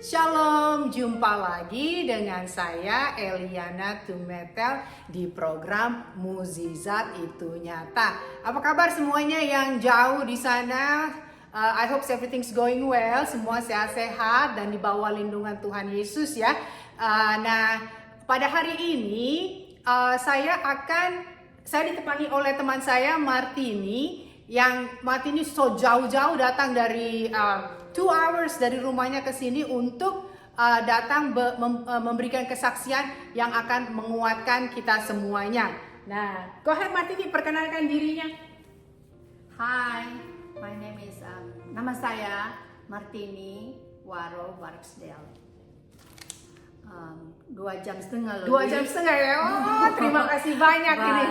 Shalom, jumpa lagi dengan saya Eliana Tumetel di program Mukjizat Itu Nyata. Apa kabar semuanya yang jauh di sana? I hope everything's going well, semua sehat-sehat dan di bawah lindungan Tuhan Yesus ya. Nah, pada hari ini saya ditemani oleh teman saya Martini. Yang Martini so jauh-jauh datang dari 2 hours dari rumahnya ke sini untuk datang memberikan kesaksian yang akan menguatkan kita semuanya. Nah, go ahead Martini, perkenalkan dirinya. Hi, my name is nama saya Martini Waro Barksdale. 2 jam setengah lebih. 2 jam setengah ya. Oh, terima kasih banyak ini.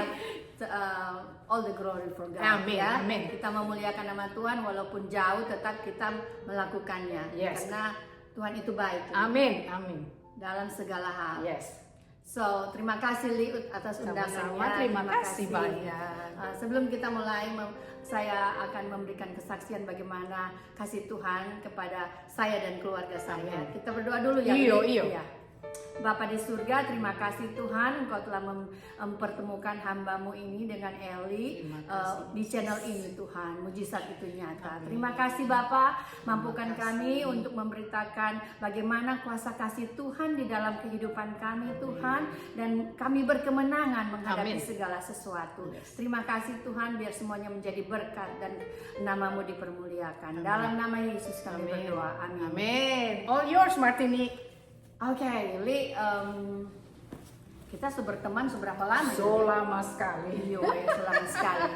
All the glory for God. Amin, ya. amin. Kita memuliakan nama Tuhan walaupun jauh, tetap kita melakukannya. Yes. Karena Tuhan itu baik. Amin, amin. Dalam segala hal. Yes. So, terima kasih Li atas undangannya. Sama-sama, terima kasih banyak. Sebelum kita mulai, saya akan memberikan kesaksian bagaimana kasih Tuhan kepada saya dan keluarga saya. Amin. Kita berdoa dulu ya. Iyo. Ya. Bapa di surga, terima kasih Tuhan, Engkau telah mempertemukan hamba-Mu ini dengan Eli di channel ini Tuhan. Mukjizat Itu Nyata. Amin. Terima kasih Bapa, mampukan kami untuk memberitakan bagaimana kuasa kasih Tuhan di dalam kehidupan kami Tuhan, dan kami berkemenangan menghadapi Amin. segala sesuatu. Yes. Terima kasih Tuhan, biar semuanya menjadi berkat dan nama-Mu dipermuliakan. Amin. Dalam nama Yesus kami berdoa. Amin. Amin. All yours Martini. Oke, Li, kita berteman seberapa lama? So lama sekali. Iya, selama sekali.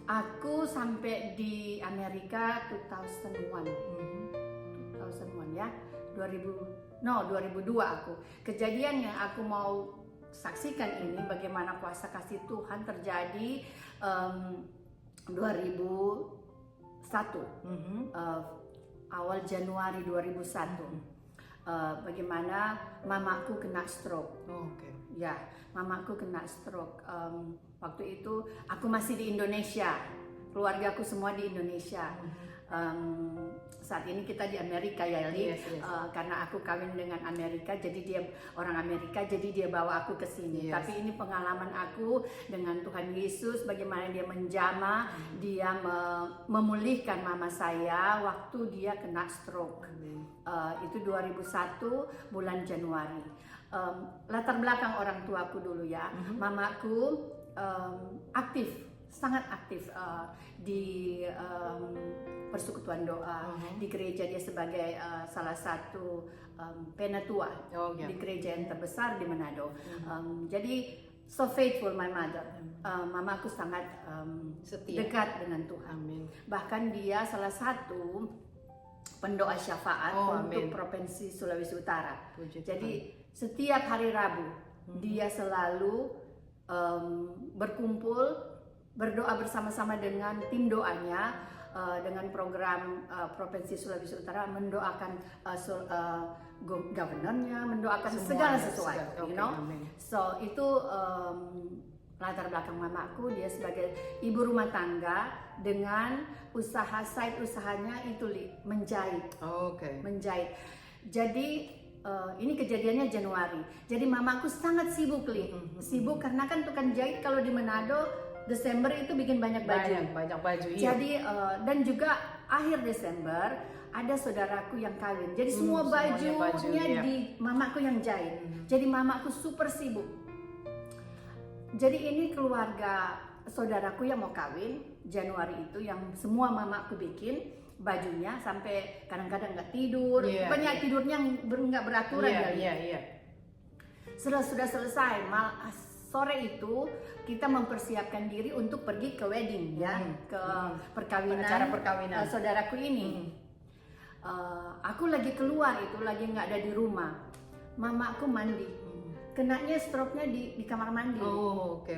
Aku sampai di Amerika 2001 ya, 2002 aku. Kejadian yang aku mau saksikan ini bagaimana kuasa kasih Tuhan terjadi 2001, awal Januari 2001. Bagaimana mamaku kena stroke. Oke. Ya, mamaku kena stroke. Waktu itu aku masih di Indonesia, keluargaku semua di Indonesia. Saat ini kita di Amerika ya, Li. Yes. Karena aku kawin dengan Amerika, jadi dia orang Amerika, jadi dia bawa aku ke sini. Yes. Tapi ini pengalaman aku dengan Tuhan Yesus, bagaimana dia menjamah, dia memulihkan mama saya waktu dia kena stroke. Itu 2001 bulan Januari. Latar belakang orang tuaku dulu ya. Mamaku aktif, sangat aktif di persekutuan doa. Di gereja dia sebagai salah satu penatua di gereja yang terbesar di Manado. Jadi so faithful my mother. Mamaku sangat Setia. dekat dengan Tuhan. Amin. Bahkan dia salah satu pendoa syafaat untuk Provinsi Sulawesi Utara. Puji Jadi setiap hari Rabu dia selalu berkumpul berdoa bersama-sama dengan tim doanya, dengan program Provinsi Sulawesi Utara, mendoakan governornya, mendoakan segala sesuatu, you know. Amin. So itu latar belakang mamaku. Dia sebagai ibu rumah tangga dengan side usahanya itu menjahit. Menjahit. Jadi ini kejadiannya Januari. Jadi mamaku sangat sibuk, sibuk karena kan tukang jahit kalau di Manado Desember itu bikin banyak baju. Banyak baju. Iya. Jadi dan juga akhir Desember ada saudaraku yang kawin. Jadi semua bajunya iya. di mamaku yang jahit. Jadi mamaku super sibuk. Jadi ini keluarga saudaraku yang mau kawin Januari itu, yang semua mamaku bikin bajunya sampai kadang-kadang nggak tidur, banyak tidurnya nggak beraturan. Iya. Sudah selesai, sore itu kita mempersiapkan diri untuk pergi ke wedding ya, ke perkawinan, acara perkawinan saudaraku ini. Aku lagi keluar itu, lagi nggak ada di rumah. Mamaku mandi. Kenanya stroke-nya di kamar mandi.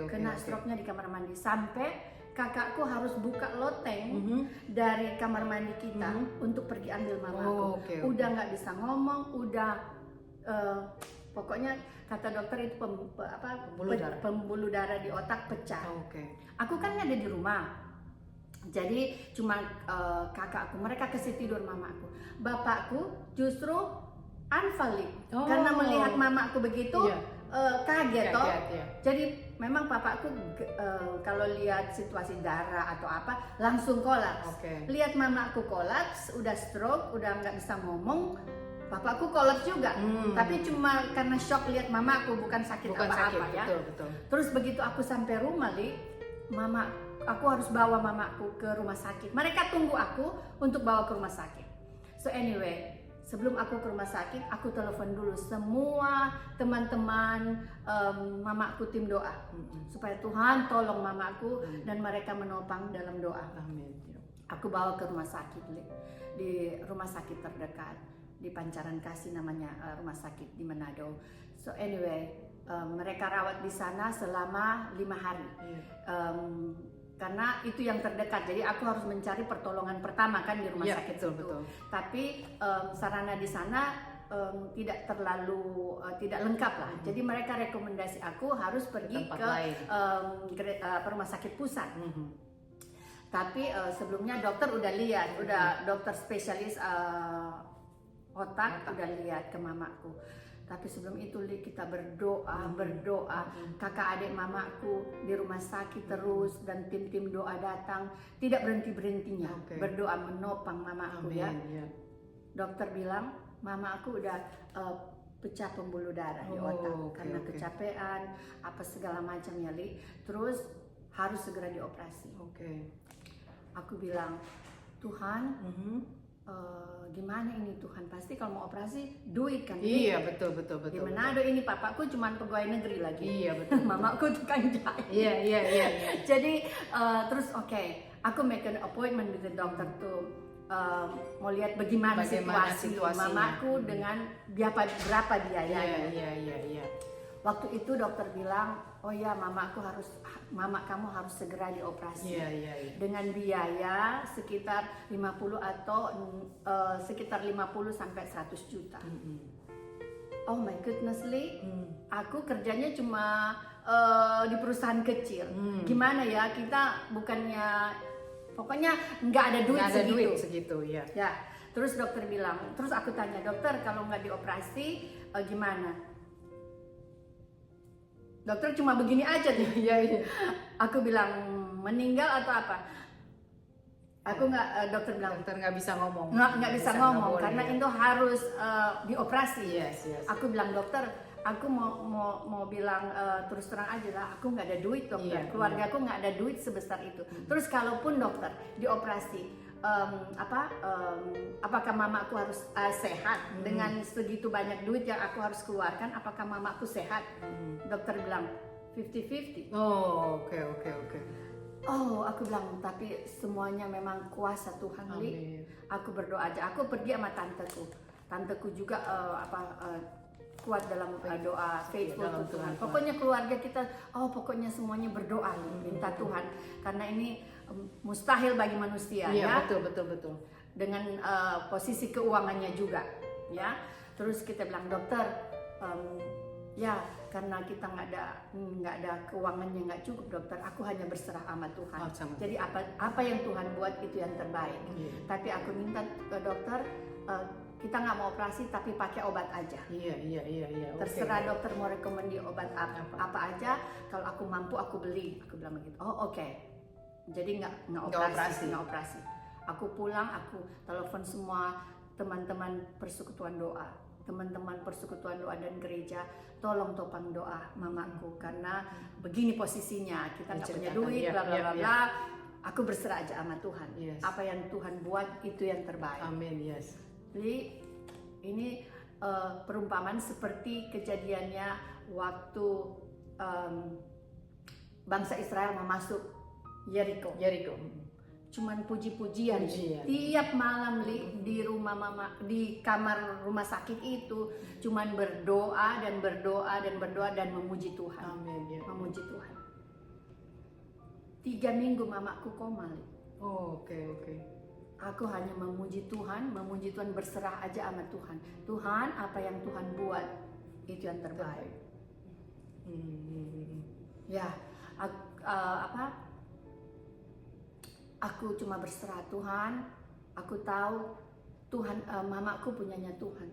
Kena stroke-nya di kamar mandi sampai kakakku harus buka loteng dari kamar mandi kita untuk pergi ambil mamaku. Udah nggak bisa ngomong, udah pokoknya kata dokter itu pembuluh darah di otak pecah. Aku kan ada di rumah. Jadi cuma kakakku, mereka kasih tidur mamaku. Bapakku justru unvalid karena melihat mamaku begitu. Iya. Kaget toh. Iya. Jadi memang papaku kalau lihat situasi darah atau apa langsung kolaps. Lihat mamaku kolaps, udah stroke, udah nggak bisa ngomong, papaku kolaps juga. Tapi cuma karena shock lihat mamaku, bukan sakit apa-apa ya. Betul. Terus begitu aku sampai rumah, aku harus bawa mamaku ke rumah sakit. Mereka tunggu aku untuk bawa ke rumah sakit. So anyway, sebelum aku ke rumah sakit, aku telepon dulu semua teman-teman mamaku tim doa supaya Tuhan tolong mamaku dan mereka menopang dalam doa. Amin. Aku bawa ke rumah sakit, di rumah sakit terdekat di Pancaran Kasih namanya, rumah sakit di Manado. So anyway, mereka rawat di sana selama 5 hari. Karena itu yang terdekat, jadi aku harus mencari pertolongan pertama kan di rumah sakit itu. Betul. Tapi sarana di sana tidak terlalu tidak lengkap lah. Jadi mereka rekomendasi aku harus pergi ke rumah sakit pusat. Tapi sebelumnya dokter udah lihat, udah dokter spesialis otak udah lihat ke mamaku. Tapi sebelum itu kita berdoa, kakak adik mamaku di rumah sakit terus dan tim-tim doa datang, tidak berhentinya berdoa menopang mamaku. Ya. Dokter bilang mamaku udah pecah pembuluh darah di otak karena kecapean apa segala macam ya, Li. Terus harus segera dioperasi. Aku bilang, Tuhan, gimana ini Tuhan, pasti kalau mau operasi duit kan? Iya, betul. Di Manado ini papaku cuma pegawai negeri lagi. Iya, betul. Mamaku tukang jahit. Iya. Jadi terus aku make an appointment with the doctor tuh mau lihat bagaimana situasi mamaku dengan berapa biayanya. Iya. Waktu itu dokter bilang, oh ya mama kamu harus segera dioperasi. Iya. Dengan biaya sekitar 50 atau sekitar 50 sampai 100 juta. Oh my goodness, Li. Aku kerjanya cuma di perusahaan kecil. Gimana ya, kita bukannya pokoknya nggak ada duit segitu. Ya. Terus dokter bilang, terus aku tanya, dokter kalau nggak dioperasi gimana? Dokter cuma begini aja nih. Iya. Aku bilang meninggal atau apa? Aku dokter bilang dokter nggak bisa ngomong. Nggak bisa ngomong karena itu harus dioperasi. Yes. Aku bilang dokter, aku mau bilang terus terang aja lah, aku nggak ada duit dokter. Keluarga aku nggak ada duit sebesar itu. Terus kalaupun dokter dioperasi, apakah mama aku harus sehat dengan segitu banyak duit yang aku harus keluarkan? Apakah mama aku sehat? Dokter bilang 50-50. Oh, oke. Oh, aku bilang tapi semuanya memang kuasa Tuhan, Li. Aku berdoa aja. Aku pergi sama tanteku juga kuat dalam doa, faithful to Tuhan. Pokoknya keluarga kita, pokoknya semuanya berdoa, minta Tuhan, karena ini mustahil bagi manusia. Iya, ya. Betul. Dengan posisi keuangannya juga, ya. Terus kita bilang dokter, ya karena kita nggak ada keuangannya nggak cukup dokter, aku hanya berserah sama Tuhan. Jadi apa yang Tuhan buat itu yang terbaik. Tapi aku minta ke dokter, kita nggak mau operasi tapi pakai obat aja. Iya. Terserah dokter mau rekomendasi obat apa aja. Kalau aku mampu aku beli. Aku bilang begitu. Oh oke. Jadi nggak operasi. Aku pulang, aku telepon semua teman-teman persekutuan doa dan gereja, tolong topang doa mamaku karena begini posisinya, kita nggak punya duit, bla bla bla. Aku berserah aja sama Tuhan. Apa yang Tuhan buat itu yang terbaik. Amin. Yes. Jadi ini perumpamaan seperti kejadiannya waktu bangsa Israel mau masuk Jericho. Cuman puji-pujian. Tiap malam di rumah mama, di kamar rumah sakit itu cuman berdoa dan memuji Tuhan. Amin. Memuji Tuhan. 3 minggu mamaku koma. Oh, oke. Aku hanya memuji Tuhan berserah aja sama Tuhan. Tuhan, apa yang Tuhan buat itu yang terbaik. Ya, aku cuma berserah Tuhan. Aku tahu Tuhan, mamaku punyanya Tuhan.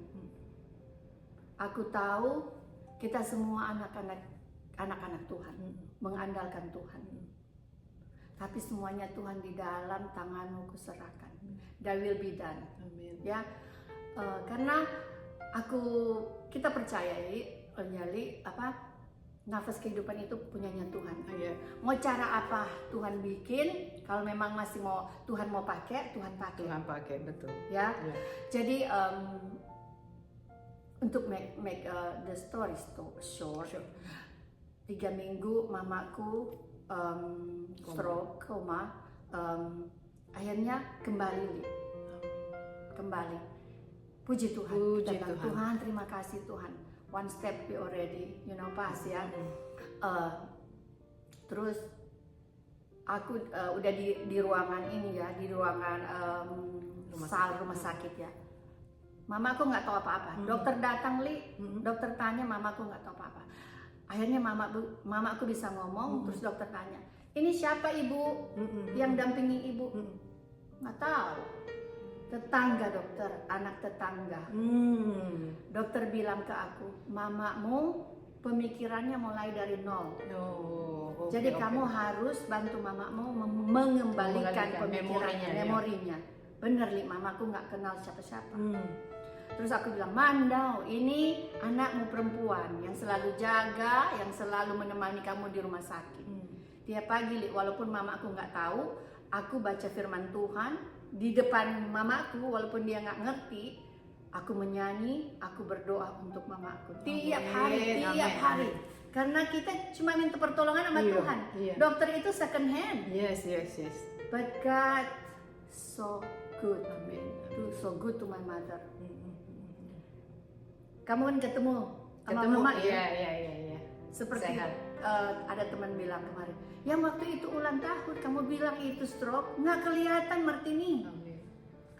Aku tahu kita semua anak-anak Tuhan, mengandalkan Tuhan. Tapi semuanya Tuhan di dalam tangan-Mu kuserahkan. That will be done. Amin. Ya, karena kita percaya Yali, nafas kehidupan itu punyanya Tuhan. Iya. Mau cara apa Tuhan bikin, kalau memang masih Tuhan mau pakai, Tuhan pakai. Tuhan pakai, betul. Ya, Iya. jadi untuk make the story short, 3 minggu mamaku stroke, koma, akhirnya kembali. Puji Tuhan. Puji Kita bilang, Tuhan. Tuhan, terima kasih Tuhan. One step we already, pass ya. Terus aku udah di ruangan ini ya, di ruangan rumah sakit ya. Mamaku nggak tahu apa-apa. Dokter datang, dokter tanya, mamaku nggak tahu apa-apa. Akhirnya mamaku bisa ngomong, terus dokter tanya, ini siapa ibu yang dampingi ibu? Nggak tahu. Tetangga dokter, anak tetangga. Dokter bilang ke aku, mamamu pemikirannya mulai dari nol. Jadi kamu harus bantu mamamu mengembalikan pemikirannya, memorinya. Bener mamaku nggak kenal siapa-siapa. Terus aku bilang, Mandau, ini anakmu perempuan yang selalu jaga, yang selalu menemani kamu di rumah sakit. Tiap pagi, walaupun mamaku nggak tahu, aku baca firman Tuhan di depan mamaku, walaupun dia nggak ngerti, aku menyanyi, aku berdoa untuk mamaku. Tiap hari. Karena kita cuma minta pertolongan sama Tuhan. Dokter itu second hand. Yes. But God so good. So good to my mother. Kamu kan ketemu sama mama ya? Iya. Seperti ada teman bilang kemarin, yang waktu itu ulang tahun kamu bilang itu stroke, nggak kelihatan Martini.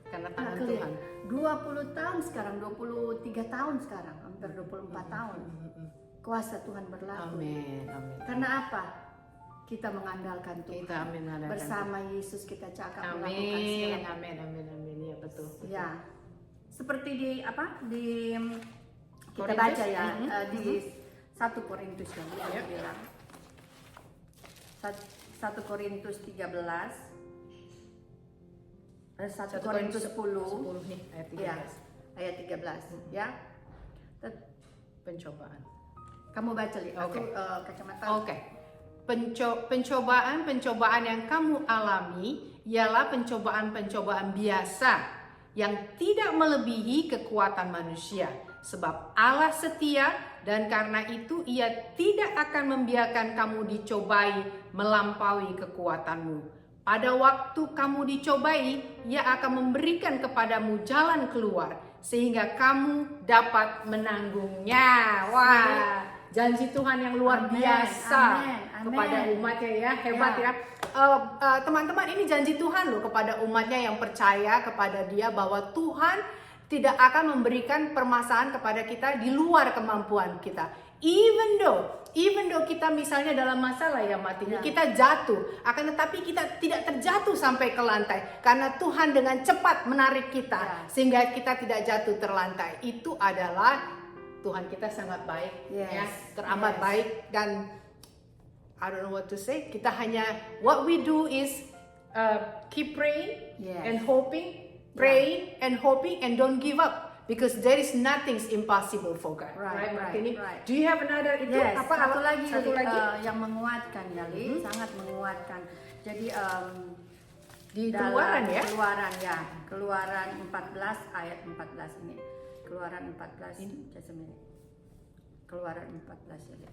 Karena tangan Nggak Tuhan. 20 tahun sekarang, 23 tahun sekarang, hampir 24 tahun. Kuasa Tuhan berlaku. Amin. Karena apa? Kita mengandalkan Tuhan. Kita mengandalkan Bersama Yesus kita cakap melakukan Amin. segala. Amin. Ya betul. Ya. Seperti di kita Korintus? baca ya di 1 Korintus yang dia bilang. 1 Korintus 13. 1 Korintus 10 nih ayat 13. ya, ayat 13 ya. Pencobaan. Kamu baca Li, aku Oke. kacamata. Oke. Pencobaan yang kamu alami ialah pencobaan biasa yang tidak melebihi kekuatan manusia. Sebab Allah setia dan karena itu Ia tidak akan membiarkan kamu dicobai melampaui kekuatanmu. Pada waktu kamu dicobai, Ia akan memberikan kepadamu jalan keluar sehingga kamu dapat menanggungnya. Wah, janji Tuhan yang luar biasa kepada umatnya ya, hebat ya. Teman-teman, ini janji Tuhan loh kepada umatnya yang percaya kepada Dia bahwa Tuhan tidak akan memberikan permasalahan kepada kita di luar kemampuan kita. Even though kita misalnya dalam masalah ya Martini, kita jatuh, akan tetapi kita tidak terjatuh sampai ke lantai karena Tuhan dengan cepat menarik kita sehingga kita tidak jatuh terlantai. Itu adalah Tuhan kita sangat baik, ya, teramat baik, dan I don't know what to say. Kita hanya what we do is keep praying and hoping. Praying and hoping and don't give up because there is nothing impossible for God. Right, Martini? Do you have another itu? Yes, Apa satu lagi yang yang menguatkan ya, Li, sangat menguatkan. Jadi di Keluaran ya? Keluaran 14 ayat 14 ini. Keluaran 14 just a minute. Keluaran 14 ya.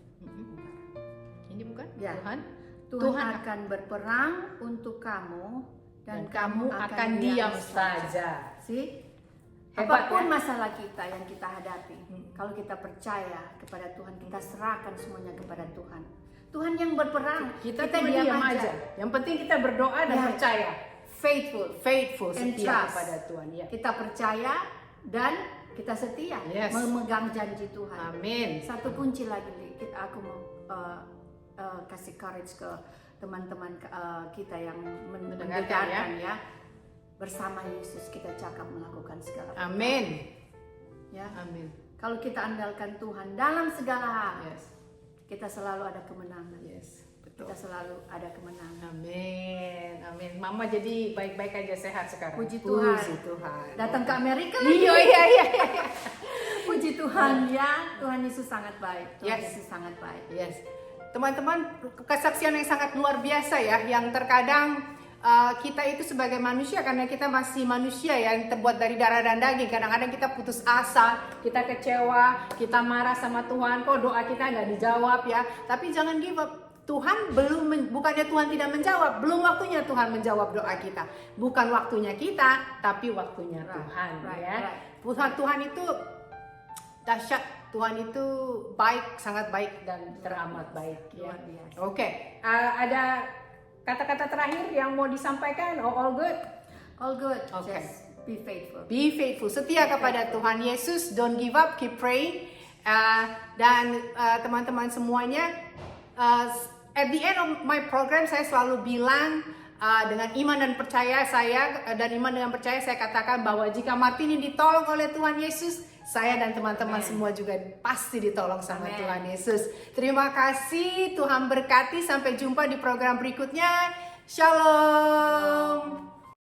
Ini bukan? Ya. Tuhan akan berperang untuk kamu dan kamu akan diam saja. Hebat, apapun masalah kita yang kita hadapi, kalau kita percaya kepada Tuhan, kita serahkan semuanya kepada Tuhan. Tuhan yang berperang, kita diam aja. Yang penting kita berdoa dan percaya. Faithful, setia kepada Tuhan. Ya. Kita percaya dan kita setia, memegang janji Tuhan. Amin. Satu kunci lagi, aku mau kasih courage ke teman-teman kita yang Mendengarkan, mendengarkan ya. Bersama Yesus kita cakap melakukan segala perkara. Amin. Ya. Amin. Kalau kita andalkan Tuhan dalam segala hal, Yes. kita selalu ada kemenangan. Yes. Betul. Kita selalu ada kemenangan. Amin. Amin. Mama jadi baik-baik aja, sehat sekarang. Puji Tuhan. Puji Tuhan. Datang ke Amerika lagi. Iya. Puji Tuhan ya. Tuhan Yesus sangat baik. Tuhan Yes. Yesus sangat baik. Yes. Teman-teman, kesaksian yang sangat luar biasa ya, yang terkadang kita itu sebagai manusia, karena kita masih manusia ya, yang terbuat dari darah dan daging. Kadang-kadang kita putus asa, kita kecewa, kita marah sama Tuhan, kok doa kita nggak dijawab ya. Tapi jangan give up. Tuhan bukannya Tuhan tidak menjawab, belum waktunya Tuhan menjawab doa kita. Bukan waktunya kita, tapi waktunya Tuhan ya. Tuhan itu dahsyat. Tuhan itu baik, sangat baik dan teramat baik ya. Luar biasa. Oke, ada kata-kata terakhir yang mau disampaikan? All good? All good. Okay. Just be faithful. Be faithful, setia kepada Tuhan Yesus. Don't give up, keep praying. Dan teman-teman semuanya, at the end of my program saya selalu bilang, dengan iman dan percaya saya, saya katakan bahwa jika Martini ditolong oleh Tuhan Yesus, saya dan teman-teman semua juga pasti ditolong sama Tuhan Yesus. Terima kasih, Tuhan berkati. Sampai jumpa di program berikutnya. Shalom.